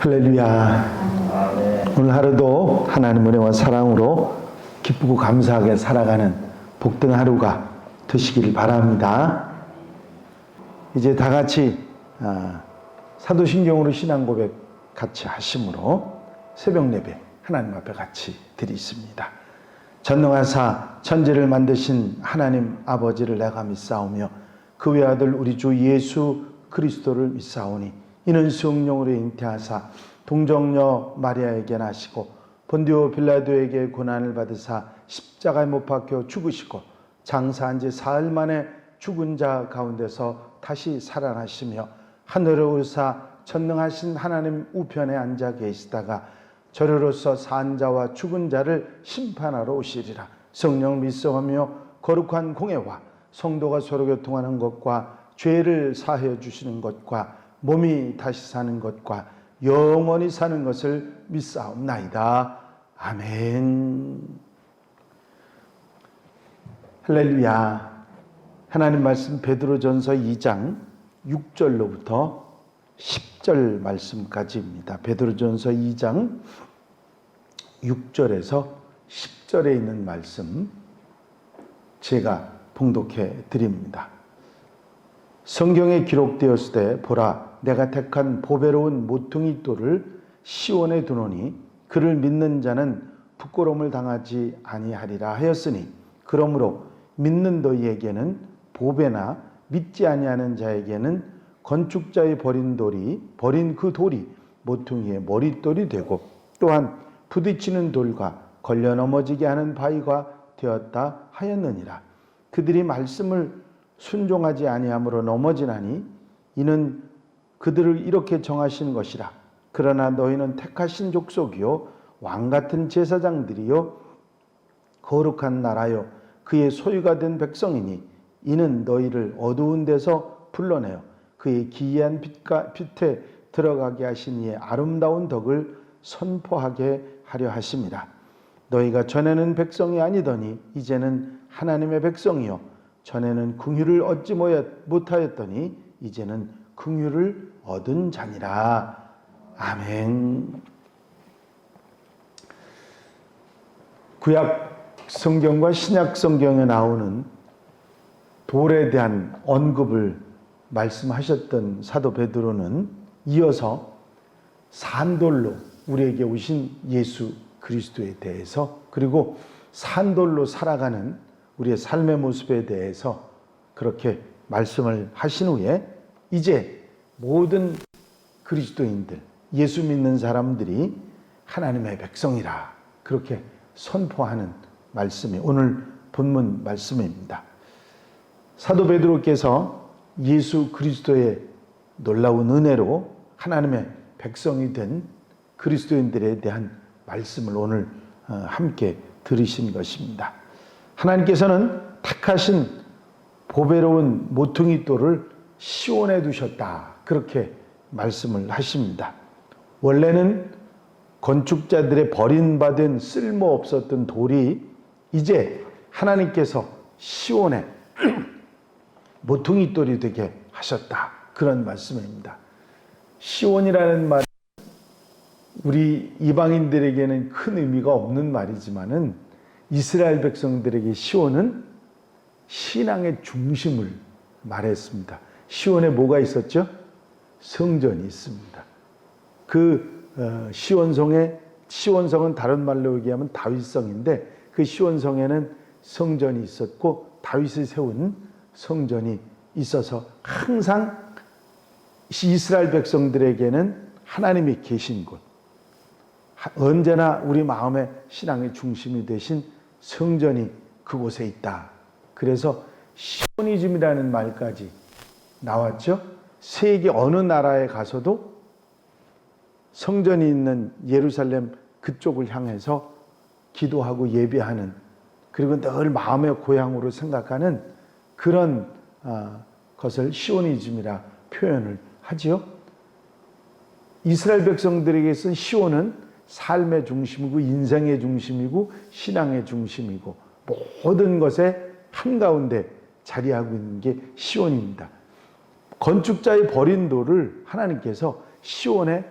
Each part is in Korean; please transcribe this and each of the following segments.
할렐루야. 오늘 하루도 하나님 은혜와 사랑으로 기쁘고 감사하게 살아가는 복된 하루가 되시길 바랍니다. 이제 다 같이 사도신경으로 신앙 고백 같이 하심으로 새벽 예배 하나님 앞에 같이 드리십니다. 전능하사 천지를 만드신 하나님 아버지를 내가 믿사오며 그 외아들 우리 주 예수 그리스도를 믿사오니 이는 성령으로 잉태하사 동정녀 마리아에게 나시고 본디오 빌라도에게 고난을 받으사 십자가에 못 박혀 죽으시고 장사한 지 사흘 만에 죽은 자 가운데서 다시 살아나시며 하늘에 오르사 전능하신 하나님 우편에 앉아 계시다가 저리로서 산 자와 죽은 자를 심판하러 오시리라. 성령 믿사오며 거룩한 공회와 성도가 서로 교통하는 것과 죄를 사하여 주시는 것과 몸이 다시 사는 것과 영원히 사는 것을 믿사옵나이다. 아멘. 할렐루야. 하나님 말씀 베드로전서 2장 6절로부터 10절 말씀까지입니다. 베드로전서 2장 6절에서 10절에 있는 말씀 제가 봉독해 드립니다. 성경에 기록되었을 때 보라 내가 택한 보배로운 모퉁이 돌을 시온에 두노니 그를 믿는 자는 부끄러움을 당하지 아니하리라 하였으니 그러므로 믿는 너희에게는 보배나 믿지 아니하는 자에게는 건축자의 버린 그 돌이 모퉁이의 머릿돌이 되고 또한 부딪히는 돌과 걸려 넘어지게 하는 바위가 되었다 하였느니라. 그들이 말씀을 순종하지 아니함으로 넘어지나니 이는 그들을 이렇게 정하신 것이라. 그러나 너희는 택하신 족속이요 왕같은 제사장들이요 거룩한 나라요 그의 소유가 된 백성이니 이는 너희를 어두운 데서 불러내어 그의 기이한 빛에 들어가게 하신 이의 아름다운 덕을 선포하게 하려 하심이라. 너희가 전에는 백성이 아니더니 이제는 하나님의 백성이요 전에는 긍휼을 얻지 못하였더니 이제는 긍휼을 얻은 자니라. 아멘. 구약 성경과 신약 성경에 나오는 돌에 대한 언급을 말씀하셨던 사도 베드로는 이어서 산돌로 우리에게 오신 예수 그리스도에 대해서 그리고 산돌로 살아가는 우리의 삶의 모습에 대해서 그렇게 말씀을 하신 후에 이제 모든 그리스도인들, 예수 믿는 사람들이 하나님의 백성이라 그렇게 선포하는 말씀이 오늘 본문 말씀입니다. 사도 베드로께서 예수 그리스도의 놀라운 은혜로 하나님의 백성이 된 그리스도인들에 대한 말씀을 오늘 함께 들으신 것입니다. 하나님께서는 택하신 보배로운 모퉁이 돌을 시온에 두셨다. 그렇게 말씀을 하십니다. 원래는 건축자들의 버림받은 쓸모없었던 돌이 이제 하나님께서 시온에 모퉁이 돌이 되게 하셨다. 그런 말씀입니다. 시온이라는 말은 우리 이방인들에게는 큰 의미가 없는 말이지만은 이스라엘 백성들에게 시온은 신앙의 중심을 말했습니다. 시온에 뭐가 있었죠? 성전이 있습니다. 그 시온성은 다른 말로 얘기하면 다윗성인데 그 시온성에는 성전이 있었고 다윗이 세운 성전이 있어서 항상 이스라엘 백성들에게는 하나님이 계신 곳, 언제나 우리 마음의 신앙의 중심이 되신 성전이 그곳에 있다. 그래서 시오니즘이라는 말까지 나왔죠. 세계 어느 나라에 가서도 성전이 있는 예루살렘 그쪽을 향해서 기도하고 예배하는 그리고 늘 마음의 고향으로 생각하는 그런 것을 시오니즘이라 표현을 하지요. 이스라엘 백성들에게서는 시온은 삶의 중심이고 인생의 중심이고 신앙의 중심이고 모든 것의 한가운데 자리하고 있는 게 시온입니다. 건축자의 버린 돌을 하나님께서 시온에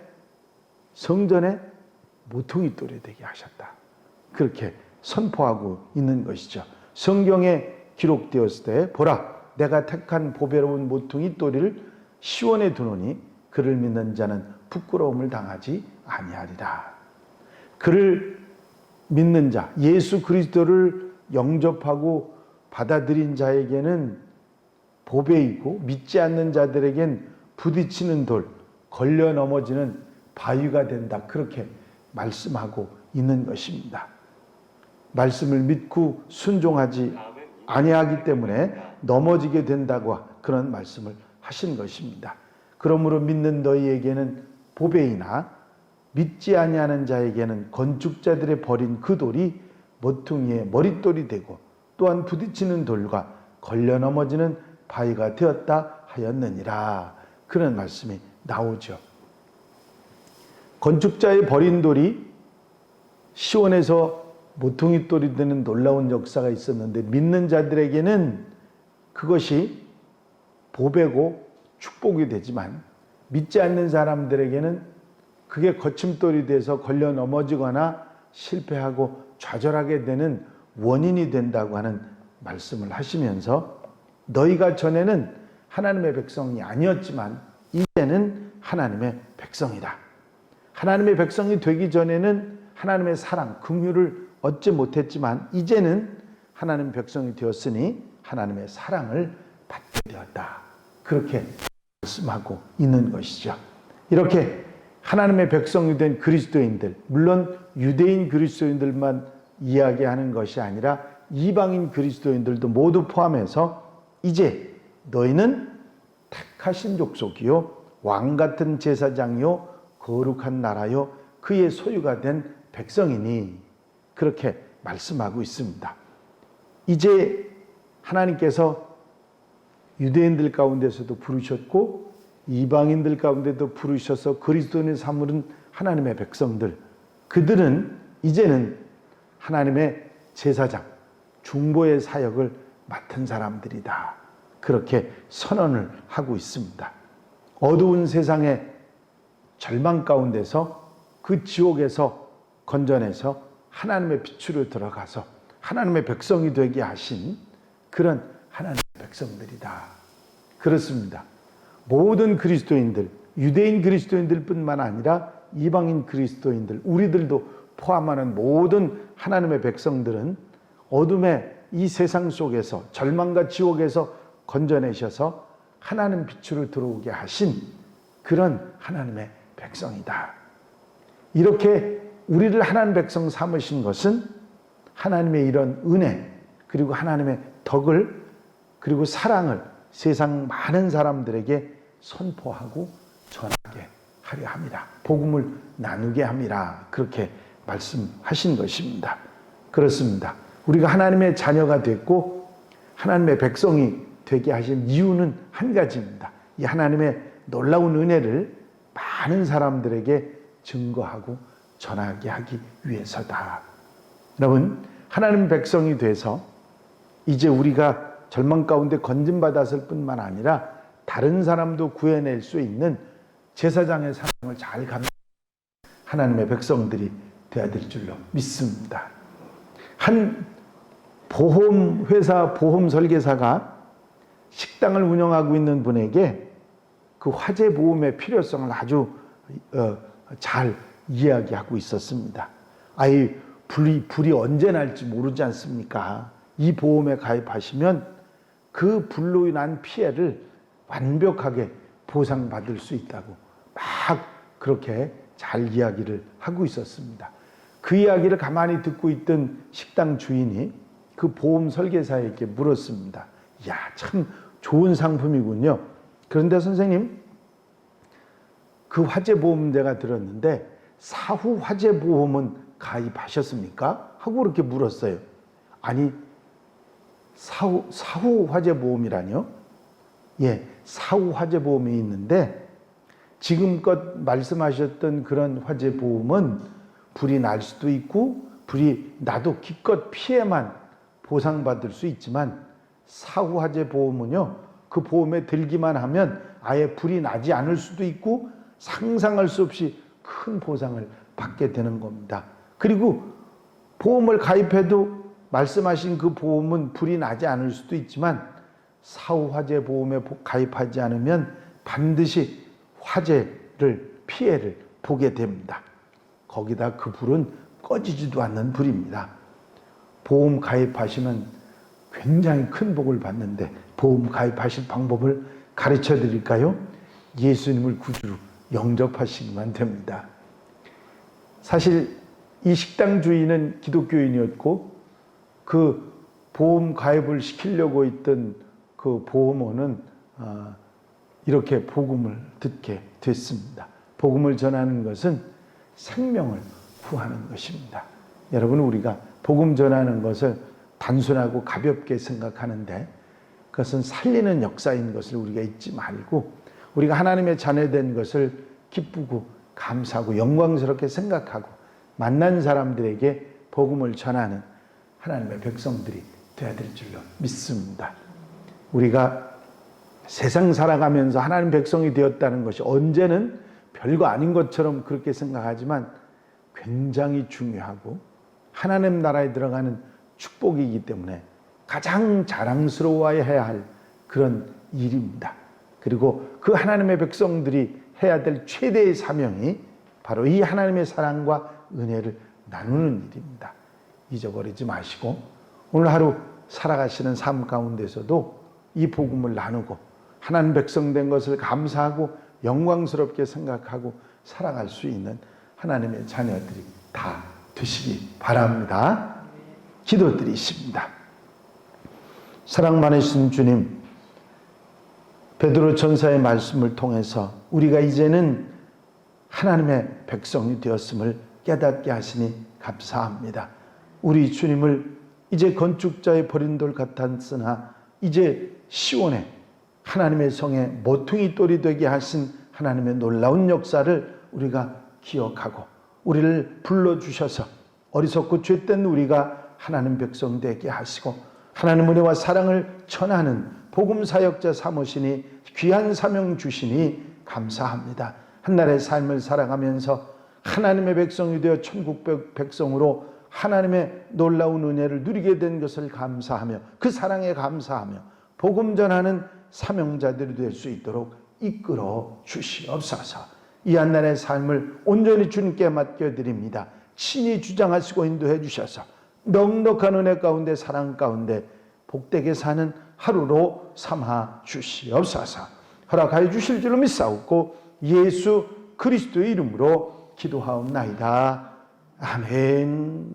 성전에 모퉁이 돌이 되게 하셨다. 그렇게 선포하고 있는 것이죠. 성경에 기록되었을 때 보라 내가 택한 보배로운 모퉁이 돌을 시온에 두노니 그를 믿는 자는 부끄러움을 당하지 아니하리라. 그를 믿는 자, 예수 그리스도를 영접하고 받아들인 자에게는 보배이고 믿지 않는 자들에겐 부딪히는 돌, 걸려 넘어지는 바위가 된다. 그렇게 말씀하고 있는 것입니다. 말씀을 믿고 순종하지 아니하기 때문에 넘어지게 된다고 그런 말씀을 하신 것입니다. 그러므로 믿는 너희에게는 보배이나 믿지 아니하는 자에게는 건축자들의 버린 그 돌이 모퉁이의 머릿돌이 되고 또한 부딪히는 돌과 걸려 넘어지는 바위가 되었다 하였느니라. 그런 말씀이 나오죠. 건축자의 버린 돌이 시온에서 모퉁이 돌이 되는 놀라운 역사가 있었는데 믿는 자들에게는 그것이 보배고 축복이 되지만 믿지 않는 사람들에게는 그게 거침돌이 돼서 걸려 넘어지거나 실패하고 좌절하게 되는 원인이 된다고 하는 말씀을 하시면서 너희가 전에는 하나님의 백성이 아니었지만 이제는 하나님의 백성이다. 하나님의 백성이 되기 전에는 하나님의 사랑, 긍휼을 얻지 못했지만 이제는 하나님의 백성이 되었으니 하나님의 사랑을 받게 되었다. 그렇게 말씀하고 있는 것이죠. 이렇게 하나님의 백성이 된 그리스도인들, 물론 유대인 그리스도인들만 이야기하는 것이 아니라 이방인 그리스도인들도 모두 포함해서 이제 너희는 택하신 족속이요 왕같은 제사장이요 거룩한 나라요 그의 소유가 된 백성이니 그렇게 말씀하고 있습니다. 이제 하나님께서 유대인들 가운데서도 부르셨고 이방인들 가운데도 부르셔서 그리스도인을 삼으는 하나님의 백성들, 그들은 이제는 하나님의 제사장, 중보의 사역을 맡은 사람들이다. 그렇게 선언을 하고 있습니다. 어두운 세상의 절망 가운데서 그 지옥에서 건져내서 하나님의 빛으로 들어가서 하나님의 백성이 되게 하신 그런 하나님의 백성들이다. 그렇습니다. 모든 그리스도인들, 유대인 그리스도인들 뿐만 아니라 이방인 그리스도인들, 우리들도 포함하는 모든 하나님의 백성들은 어둠의 이 세상 속에서 절망과 지옥에서 건져내셔서 하나님 빛으로 들어오게 하신 그런 하나님의 백성이다. 이렇게 우리를 하나님 백성 삼으신 것은 하나님의 이런 은혜, 그리고 하나님의 덕을, 그리고 사랑을 세상 많은 사람들에게 선포하고 전하게 하려 합니다. 복음을 나누게 합니다. 그렇게 말씀하신 것입니다. 그렇습니다. 우리가 하나님의 자녀가 됐고 하나님의 백성이 되게 하신 이유는 한 가지입니다. 이 하나님의 놀라운 은혜를 많은 사람들에게 증거하고 전하게 하기 위해서다. 여러분, 하나님 백성이 돼서 이제 우리가 절망 가운데 건진받았을 뿐만 아니라 다른 사람도 구해낼 수 있는 제사장의 사명을 잘 감당하는 하나님의 백성들이 되어야 될 줄로 믿습니다. 한 보험회사 보험 설계사가 식당을 운영하고 있는 분에게 그 화재 보험의 필요성을 아주 잘 이야기하고 있었습니다. 아이 불이 언제 날지 모르지 않습니까? 이 보험에 가입하시면 그 불로 인한 피해를 완벽하게 보상받을 수 있다고 막 그렇게 잘 이야기를 하고 있었습니다. 그 이야기를 가만히 듣고 있던 식당 주인이 그 보험 설계사에게 물었습니다. 야, 참 좋은 상품이군요. 그런데 선생님, 그 화재보험 내가 들었는데 사후 화재보험은 가입하셨습니까? 하고 그렇게 물었어요. 아니, 사후 화재보험이라뇨? 예, 사후 화재보험이 있는데 지금껏 말씀하셨던 그런 화재보험은 불이 날 수도 있고 불이 나도 기껏 피해만 보상받을 수 있지만 사후 화재보험은요, 그 보험에 들기만 하면 아예 불이 나지 않을 수도 있고 상상할 수 없이 큰 보상을 받게 되는 겁니다. 그리고 보험을 가입해도 말씀하신 그 보험은 불이 나지 않을 수도 있지만 사후화재 보험에 가입하지 않으면 반드시 화재를 피해를 보게 됩니다. 거기다 그 불은 꺼지지도 않는 불입니다. 보험 가입하시면 굉장히 큰 복을 받는데 보험 가입하실 방법을 가르쳐 드릴까요? 예수님을 구주로 영접하시기만 됩니다. 사실 이 식당 주인은 기독교인이었고 그 보험 가입을 시키려고 했던 그 보험원은 이렇게 복음을 듣게 됐습니다. 복음을 전하는 것은 생명을 구하는 것입니다. 여러분, 우리가 복음 전하는 것을 단순하고 가볍게 생각하는데 그것은 살리는 역사인 것을 우리가 잊지 말고 우리가 하나님의 자녀된 것을 기쁘고 감사하고 영광스럽게 생각하고 만난 사람들에게 복음을 전하는 하나님의 백성들이 되어야 될 줄로 믿습니다. 우리가 세상 살아가면서 하나님 백성이 되었다는 것이 언제는 별거 아닌 것처럼 그렇게 생각하지만 굉장히 중요하고 하나님 나라에 들어가는 축복이기 때문에 가장 자랑스러워해야 할 그런 일입니다. 그리고 그 하나님의 백성들이 해야 될 최대의 사명이 바로 이 하나님의 사랑과 은혜를 나누는 일입니다. 잊어버리지 마시고 오늘 하루 살아가시는 삶 가운데서도 이 복음을 나누고 하나님 백성 된 것을 감사하고 영광스럽게 생각하고 살아갈 수 있는 하나님의 자녀들이 다 되시기 바랍니다. 기도드리십니다. 사랑 많으신 주님, 베드로 전서의 말씀을 통해서 우리가 이제는 하나님의 백성이 되었음을 깨닫게 하시니 감사합니다. 우리 주님을 이제 건축자의 버린 돌 같았으나 이제 시온에 하나님의 성에 모퉁이 돌이 되게 하신 하나님의 놀라운 역사를 우리가 기억하고 우리를 불러주셔서 어리석고 죄된 우리가 하나님 백성 되게 하시고 하나님 은혜와 사랑을 전하는 복음 사역자 삼으시니 귀한 사명 주시니 감사합니다. 한날의 삶을 살아가면서 하나님의 백성이 되어 천국 백성으로 하나님의 놀라운 은혜를 누리게 된 것을 감사하며 그 사랑에 감사하며 복음 전하는 사명자들이 될 수 있도록 이끌어 주시옵소서. 이 한날의 삶을 온전히 주님께 맡겨드립니다. 친히 주장하시고 인도해 주셔서 넉넉한 은혜 가운데 사랑 가운데 복되게 사는 하루로 삼아 주시옵소서. 허락하여 주실 줄로 믿사옵고 예수 그리스도의 이름으로 기도하옵나이다. 아멘.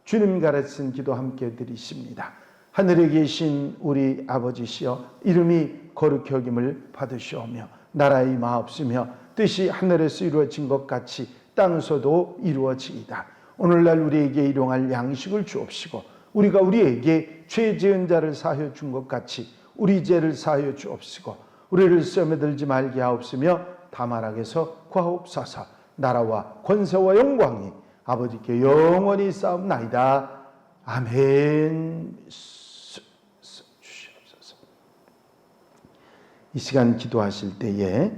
주님 가르친 기도 함께 드리십니다. 하늘에 계신 우리 아버지시여 이름이 거룩히 여김을 받으시오며 나라의 임하옵시며 뜻이 하늘에서 이루어진 것 같이 땅에서도 이루어지이다. 오늘날 우리에게 일용할 양식을 주옵시고 우리가 우리에게 죄 지은 자를 사하여 준 것 같이 우리 죄를 사하여 주옵시고 우리를 시험에 들지 말게 하옵시며 다만 악에서 구하옵소서. 나라와 권세와 영광이 아버지께 영원히 싸움나이다. 아멘. 주시옵소서. 이 시간 기도하실 때에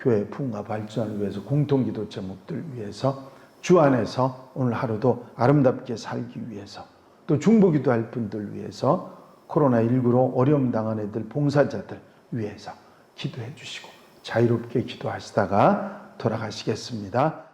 교회 부흥과 발전을 위해서 공통기도 제목들 위해서 주 안에서 오늘 하루도 아름답게 살기 위해서 또 중보기도할 분들 위해서 코로나19로 어려움 당한 애들 봉사자들 위해서 기도해 주시고 자유롭게 기도하시다가 돌아가시겠습니다.